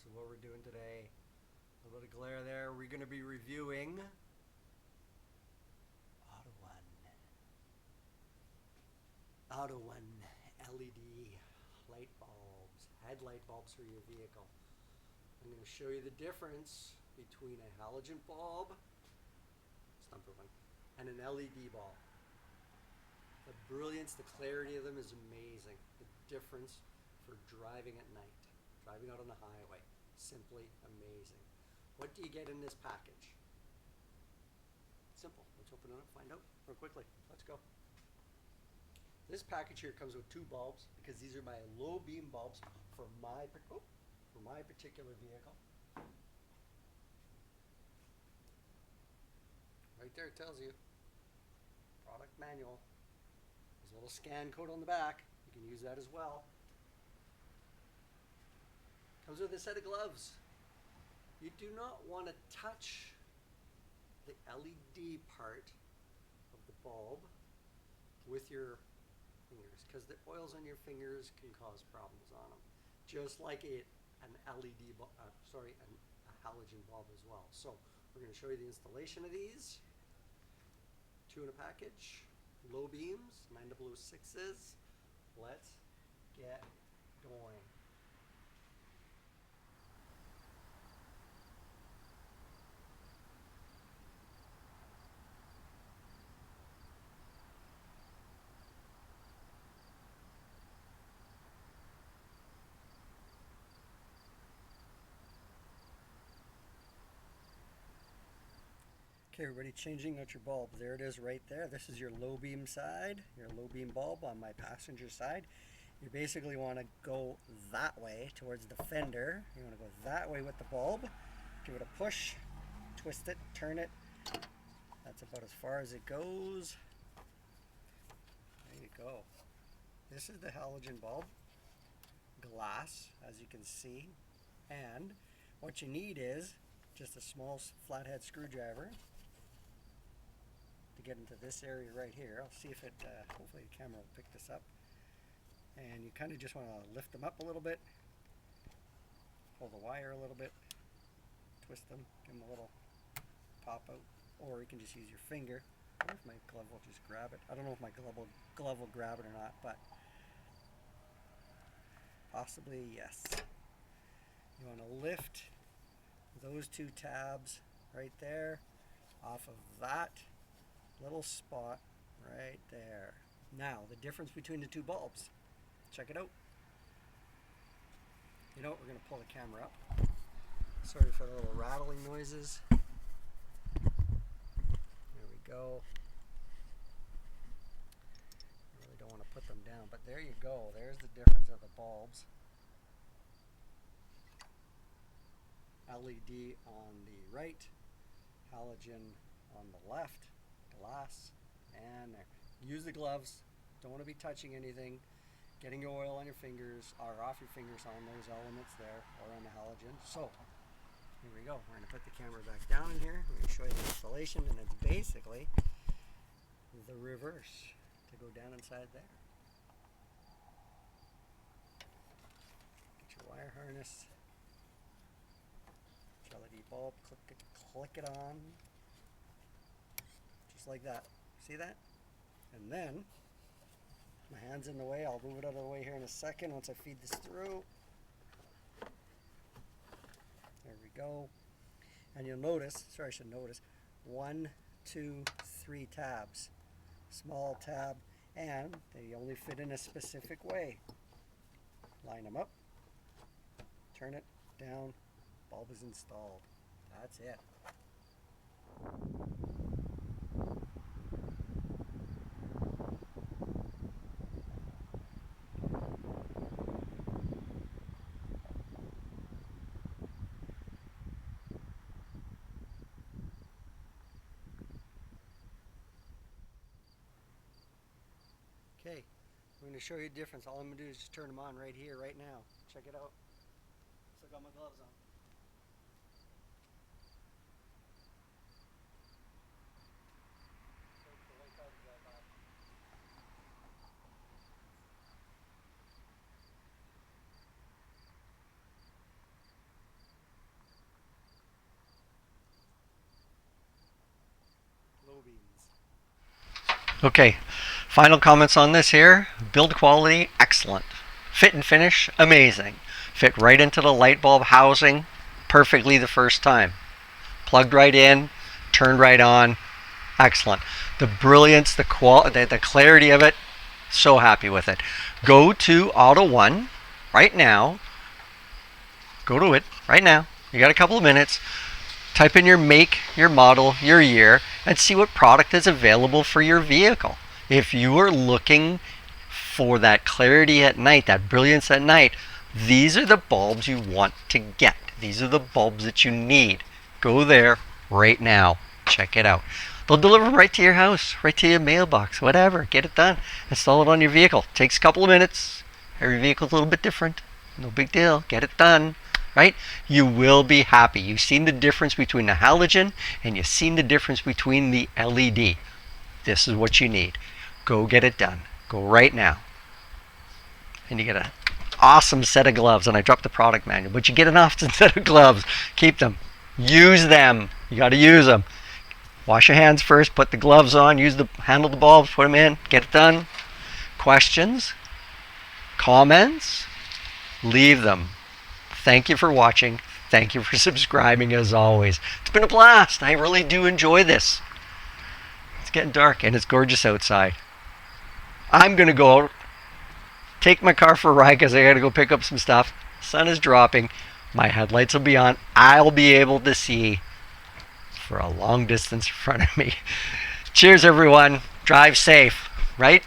So what we're doing today, a little glare there, we're going to be reviewing AUTOONE LED light bulbs, headlight bulbs for your vehicle. I'm going to show you the difference between a halogen bulb, it's number one, and an LED bulb. The brilliance, the clarity of them is amazing. The difference for driving at night, driving out on the highway, simply amazing. What do you get in this package? Simple. Let's open it up, find out real quickly. Let's go. This package here comes with two bulbs because these are my low beam bulbs for my particular vehicle. Right there it tells you product manual. There's a little scan code on the back. You can use that as well. Comes with a set of gloves. You do not want to touch the LED part of the bulb with your fingers because the oils on your fingers can cause problems on them, just like a halogen bulb as well. So we're going to show you the installation of these. Two in a package, low beams, 9006s. Let's get going. Okay, everybody, changing out your bulb. There it is right there. This is your low beam side, your low beam bulb on my passenger side. You basically want to go that way towards the fender. You want to go that way with the bulb. Give it a push, twist it, turn it. That's about as far as it goes. There you go. This is the halogen bulb. Glass, as you can see. And what you need is just a small flathead screwdriver to get into this area right here. I'll see if it, hopefully the camera will pick this up. And you kind of just want to lift them up a little bit, pull the wire a little bit, twist them, give them a little pop out, or you can just use your finger. I wonder if my glove will just grab it. I don't know if my glove will grab it or not, but possibly yes. You want to lift those two tabs right there off of that little spot right there. Now, the difference between the two bulbs. Check it out. You know what, we're going to pull the camera up. Sorry for the little rattling noises. There we go. I really don't want to put them down, but there you go. There's the difference of the bulbs. LED on the right, halogen on the left, glass, and there. Use the gloves. Don't want to be touching anything. Getting your oil on your fingers, or off your fingers on those elements there, or on the halogen. So, here we go. We're going to put the camera back down in here. We're going to show you the installation, and it's basically the reverse to go down inside there. Get your wire harness. LED bulb, click it on, just like that. See that? And then, my hand's in the way, I'll move it out of the way here in a second once I feed this through. There we go. And you'll notice, sorry I should notice, 1, 2, 3 tabs. Small tab, and they only fit in a specific way. Line them up, turn it down, bulb is installed. That's it. Okay, I'm going to show you a difference. All I'm going to do is just turn them on right here, right now. Check it out. So I got my gloves on. beams. Okay, final comments on this here. Build quality, excellent. Fit and finish, amazing. Fit right into the light bulb housing perfectly the first time. Plugged right in, turned right on, excellent. The brilliance, the clarity of it, so happy with it. Go to AUTOONE right now. Go to it right now. You got a couple of minutes. Type in your make, your model, your year, and see what product is available for your vehicle. If you are looking for that clarity at night, that brilliance at night, these are the bulbs you want to get. These are the bulbs that you need. Go there right now. Check it out. They'll deliver them right to your house, right to your mailbox, whatever. Get it done. Install it on your vehicle. Takes a couple of minutes. Every vehicle's a little bit different. No big deal. Get it done. Right? You will be happy. You've seen the difference between the halogen and you've seen the difference between the LED. This is what you need. Go get it done. Go right now. And you get an awesome set of gloves. And I dropped the product manual, but you get an awesome set of gloves. Keep them. Use them. You got to use them. Wash your hands first. Put the gloves on. Handle the bulbs. Put them in. Get it done. Questions? Comments? Leave them. Thank you for watching. Thank you for subscribing as always. It's been a blast. I really do enjoy this. It's getting dark and it's gorgeous outside. I'm going to go out, take my car for a ride because I got to go pick up some stuff. Sun is dropping. My headlights will be on. I'll be able to see for a long distance in front of me. Cheers, everyone. Drive safe, right?